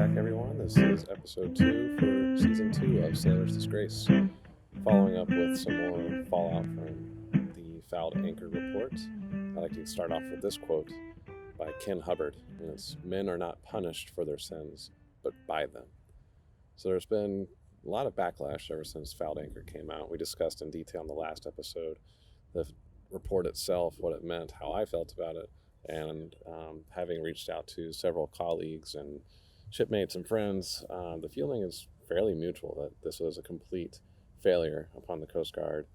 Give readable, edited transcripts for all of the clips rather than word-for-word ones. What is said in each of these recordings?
back, everyone. This is episode 2 for season 2 of Sailor's Disgrace. Following up with some more fallout from the Fouled Anchor report, I'd like to start off with this quote by Ken Hubbard, and it's, "Men are not punished for their sins, but by them." So there's been a lot of backlash ever since Fouled Anchor came out. We discussed in detail in the last episode the report itself, what it meant, how I felt about it, and having reached out to several colleagues and shipmates and friends, the feeling is fairly mutual that this was a complete failure upon the Coast Guard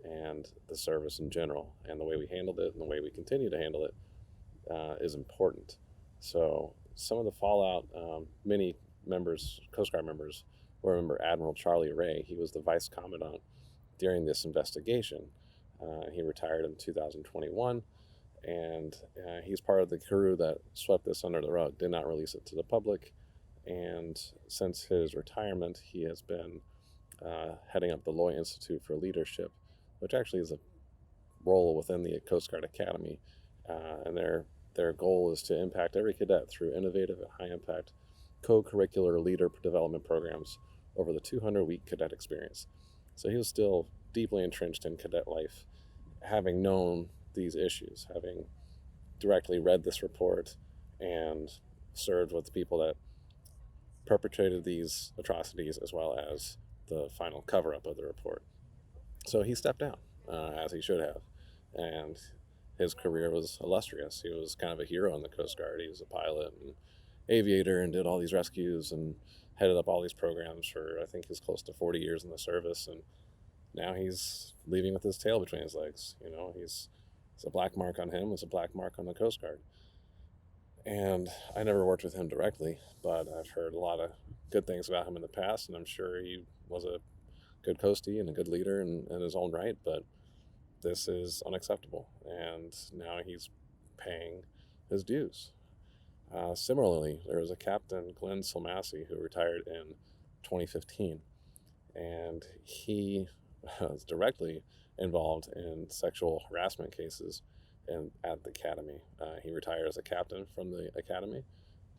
and the service in general, and the way we handled it and the way we continue to handle it is important. So some of the fallout, many members, Coast Guard members, will remember Admiral Charlie Ray. He was the vice commandant during this investigation. He retired in 2021, and he's part of the crew that swept this under the rug, did not release it to the public. And since his retirement, he has been heading up the Loy Institute for Leadership, which actually is a role within the Coast Guard Academy. And their goal is to impact every cadet through innovative and high-impact co-curricular leader development programs over the 200-week cadet experience. So he was still deeply entrenched in cadet life, having known these issues, having directly read this report and served with the people that perpetrated these atrocities, as well as the final cover-up of the report. So he stepped down, as he should have, and his career was illustrious. He was kind of a hero in the Coast Guard. He was a pilot and aviator and did all these rescues and headed up all these programs for, I think, he's close to 40 years in the service, and now he's leaving with his tail between his legs. You know, it's a black mark on him. It's a black mark on the Coast Guard. And I never worked with him directly, but I've heard a lot of good things about him in the past, and I'm sure he was a good coastie and a good leader in his own right, but this is unacceptable, and now he's paying his dues. Similarly, there was a Captain Glenn Silmassi who retired in 2015, and he was directly involved in sexual harassment cases at the Academy. He retired as a captain from the Academy,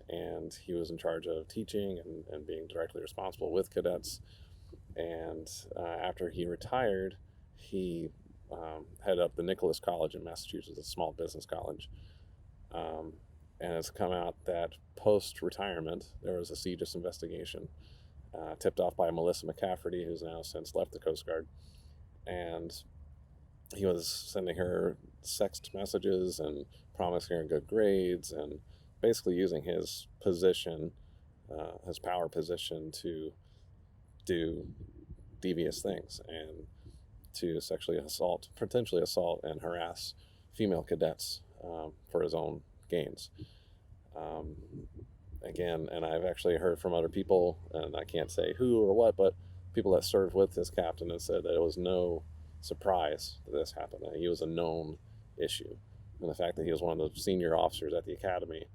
and he was in charge of teaching and being directly responsible with cadets. And after he retired, he headed up the Nicholas College in Massachusetts, a small business college. And it's come out that post-retirement, there was a CJIS investigation tipped off by Melissa McCafferty, who's now since left the Coast Guard. And he was sending her sext messages and promising her good grades, and basically using his position, his power position, to do devious things and to sexually assault, potentially assault and harass female cadets for his own gains. Again, and I've actually heard from other people, and I can't say who or what, but people that served with this captain and said that it was no surprise that this happened, that he was a known issue. And the fact that he was one of the senior officers at the Academy,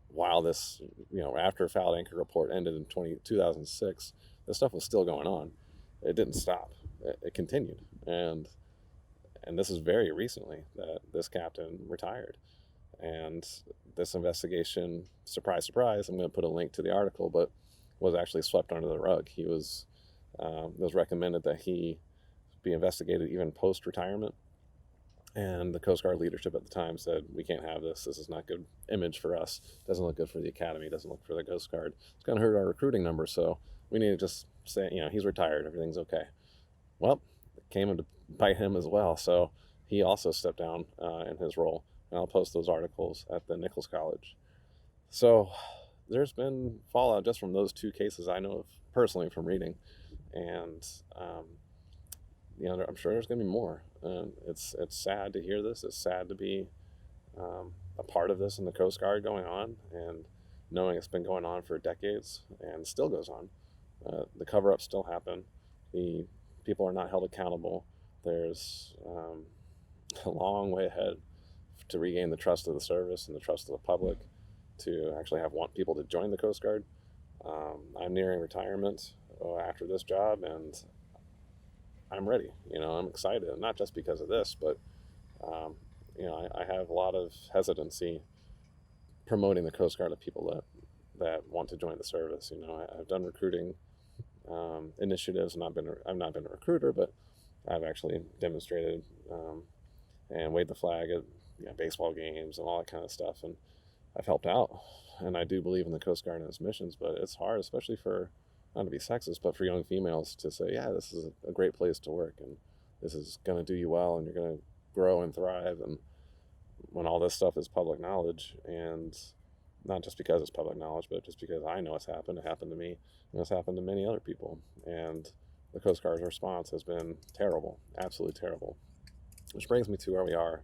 while this, after Fouled Anchor report ended in 2006, this stuff was still going on. It didn't stop. It continued. And this is very recently that this captain retired. And this investigation, surprise, surprise, I'm going to put a link to the article, but was actually swept under the rug. It was recommended that he be investigated even post-retirement. And the Coast Guard leadership at the time said, we can't have this. This is not good image for us. Doesn't look good for the Academy. Doesn't look for the Coast Guard. It's going to hurt our recruiting numbers. So we need to just say, he's retired. Everything's okay. Well, it came to bite him as well. So he also stepped down in his role. And I'll post those articles at the Nichols College. So there's been fallout just from those two cases I know of personally from reading. And, I'm sure there's going to be more. It's sad to hear this. It's sad to be a part of this in the Coast Guard going on, and knowing it's been going on for decades and still goes on. The cover-ups still happen. The people are not held accountable. There's a long way ahead to regain the trust of the service and the trust of the public, to actually want people to join the Coast Guard. I'm nearing retirement after this job, and I'm ready. I'm excited, not just because of this, but I have a lot of hesitancy promoting the Coast Guard to people that want to join the service. I've done recruiting initiatives, and I've not been a recruiter, but I've actually demonstrated and waved the flag at baseball games and all that kind of stuff, and I've helped out. And I do believe in the Coast Guard and its missions, but it's hard, especially for, not to be sexist, but for young females to say, yeah, this is a great place to work, and this is going to do you well, and you're going to grow and thrive. And when all this stuff is public knowledge, and not just because it's public knowledge, but just because I know it happened to me, and it's happened to many other people. And the Coast Guard's response has been terrible, absolutely terrible. Which brings me to where we are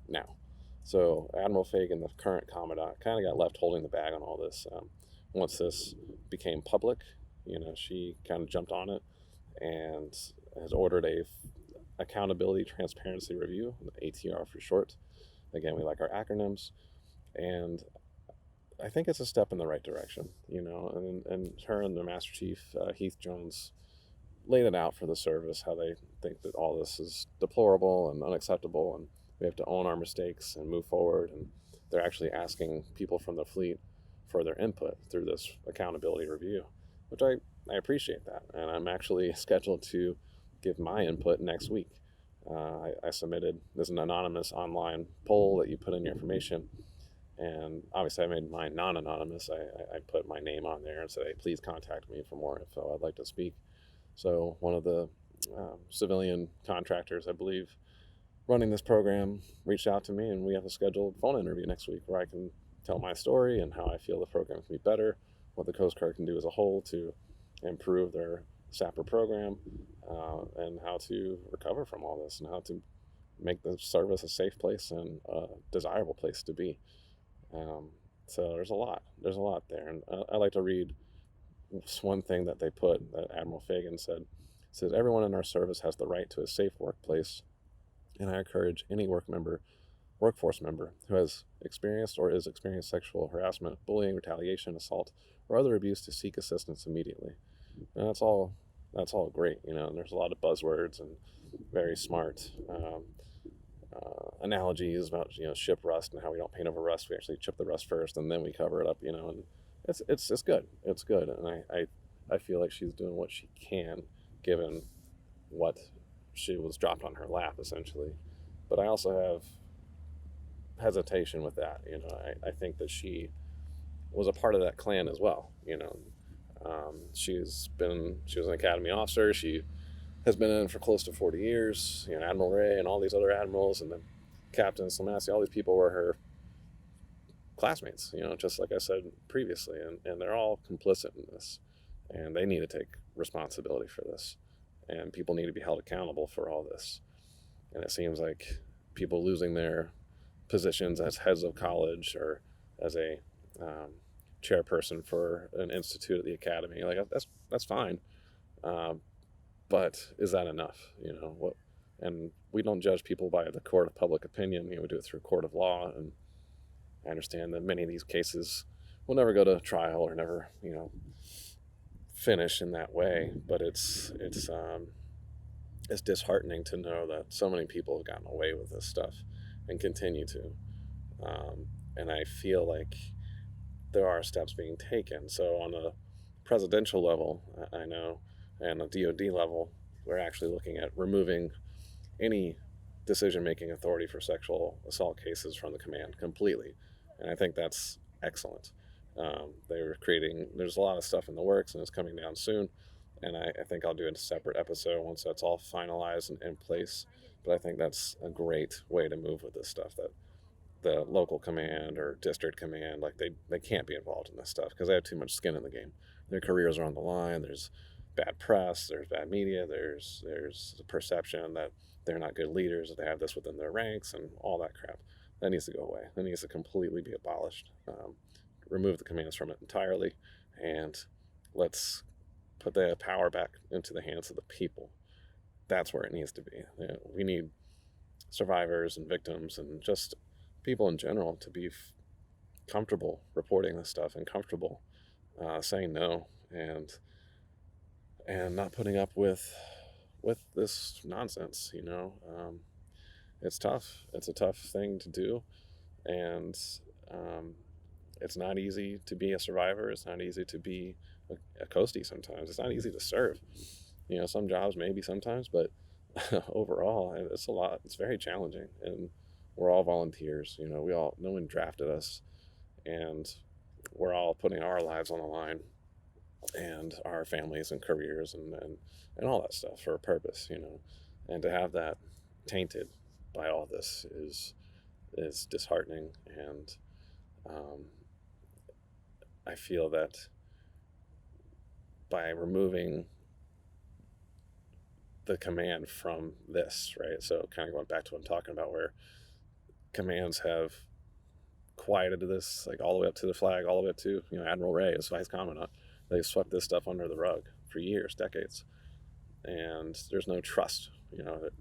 now. So Admiral Fagan, the current Commandant, kind of got left holding the bag on all this. Once this became public, she kind of jumped on it and has ordered a accountability transparency review, ATR for short. Again, we like our acronyms, and I think it's a step in the right direction. And her and the Master Chief, Heath Jones, laid it out for the service, how they think that all this is deplorable and unacceptable, and we have to own our mistakes and move forward. And they're actually asking people from the fleet for their input through this accountability review, which I appreciate that. And I'm actually scheduled to give my input next week. I submitted, there's an anonymous online poll that you put in your information, and obviously I made mine non-anonymous. I put my name on there and said, hey, please contact me for more info. I'd like to speak. So one of the civilian contractors, I believe, running this program reached out to me, and we have a scheduled phone interview next week where I can tell my story and how I feel the program can be better, what the Coast Guard can do as a whole to improve their SAPR program, and how to recover from all this, and how to make the service a safe place and a desirable place to be. So there's a lot there. And I like to read one thing that they put, that Admiral Fagan said. It says, everyone in our service has the right to a safe workplace, and I encourage any workforce member who has experienced or is experiencing sexual harassment, bullying, retaliation, assault, or other abuse to seek assistance immediately. And that's all great, and there's a lot of buzzwords and very smart analogies about ship rust and how we don't paint over rust. We actually chip the rust first and then we cover it up, and it's good. It's good, and I feel like she's doing what she can given what she was dropped on her lap, essentially. But I also have hesitation with that. I think that she was a part of that clan as well. She was an academy officer. She has been in for close to 40 years. Admiral Ray and all these other admirals, and then Captain Slamassi, all these people were her classmates, just like I said previously, and they're all complicit in this, and they need to take responsibility for this, and people need to be held accountable for all this. And it seems like people losing their positions as heads of college or as a chairperson for an institute at the academy, like that's fine, but is that enough? What? And we don't judge people by the court of public opinion. We do it through court of law, and I understand that many of these cases will never go to trial or never, finish in that way. But it's disheartening to know that so many people have gotten away with this stuff and continue to. And I feel like there are steps being taken. So on a presidential level, I know, and a DoD level, we're actually looking at removing any decision-making authority for sexual assault cases from the command completely. And I think that's excellent. There's a lot of stuff in the works, and it's coming down soon. And I think I'll do a separate episode once that's all finalized and in place. But I think that's a great way to move with this stuff, that the local command or district command, like they can't be involved in this stuff because they have too much skin in the game. Their careers are on the line. There's bad press, there's bad media, there's a perception that they're not good leaders, that they have this within their ranks, and all that crap. That needs to go away. That needs to completely be abolished. Remove the commands from it entirely, and let's put the power back into the hands of the people. That's where it needs to be. We need survivors and victims and just people in general to be comfortable reporting this stuff and comfortable saying no and not putting up with this nonsense. It's tough. It's a tough thing to do, and it's not easy to be a survivor. It's not easy to be a coastie sometimes. It's not easy to serve. Some jobs maybe sometimes, but overall, it's a lot. It's very challenging, and we're all volunteers. No one drafted us, and we're all putting our lives on the line, and our families and careers and all that stuff for a purpose. And to have that tainted by all this is disheartening, and I feel that by removing the command from this, right? So kind of going back to what I'm talking about, where commands have quieted this, like all the way up to the flag, all the way up to, Admiral Ray as Vice Commandant. They've swept this stuff under the rug for years, decades. And there's no trust,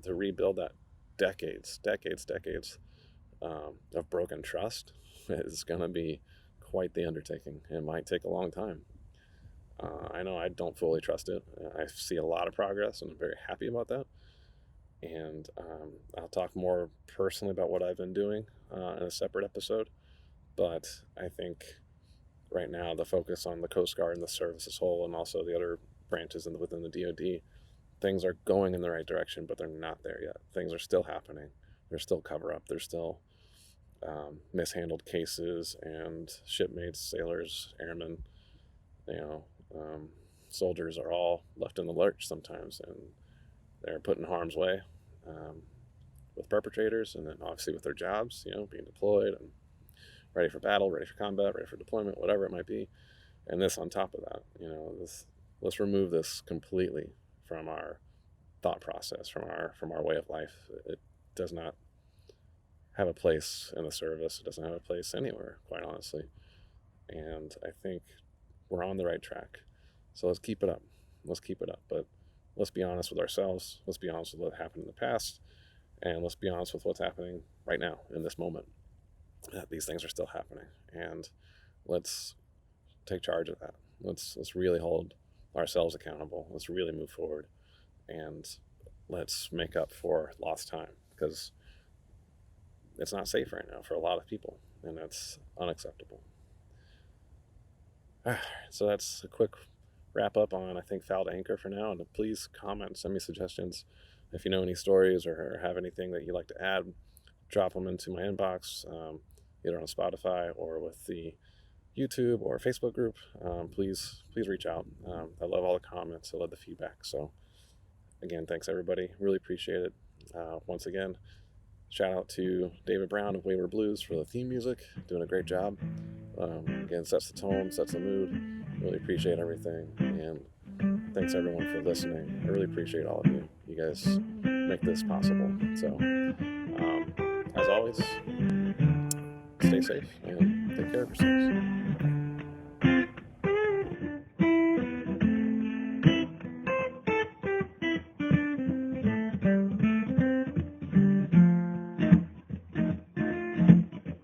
to rebuild that decades of broken trust is going to be quite the undertaking. It might take a long time. I know I don't fully trust it. I see a lot of progress, and I'm very happy about that. And I'll talk more personally about what I've been doing in a separate episode. But I think right now the focus on the Coast Guard and the service as a whole, and also the other branches within the DoD, things are going in the right direction, but they're not there yet. Things are still happening. There's still cover-up. There's still mishandled cases, and shipmates, sailors, airmen, soldiers are all left in the lurch sometimes, and they're put in harm's way with perpetrators, and then obviously with their jobs, being deployed and ready for battle, ready for combat, ready for deployment, whatever it might be. And this on top of that, let's remove this completely from our thought process, from our way of life. It does not have a place in the service. It doesn't have a place anywhere, quite honestly. And I think we're on the right track. So let's keep it up. But let's be honest with ourselves. Let's be honest with what happened in the past. And let's be honest with what's happening right now in this moment. That these things are still happening. And let's take charge of that. Let's really hold ourselves accountable. Let's really move forward. And let's make up for lost time, because it's not safe right now for a lot of people, and that's unacceptable. So that's a quick wrap up on, I think, Fouled Anchor for now. And please comment, send me suggestions. If you know any stories or have anything that you'd like to add, drop them into my inbox, either on Spotify or with the YouTube or Facebook group. Please reach out. I love all the comments. I love the feedback. So again, thanks everybody. Really appreciate it. Once again, shout out to David Brown of Wayward Blues for the theme music. Doing a great job. Again, sets the tone, sets the mood. Really appreciate everything. And thanks everyone for listening. I really appreciate all of you. You guys make this possible. So as always, stay safe and take care of yourselves.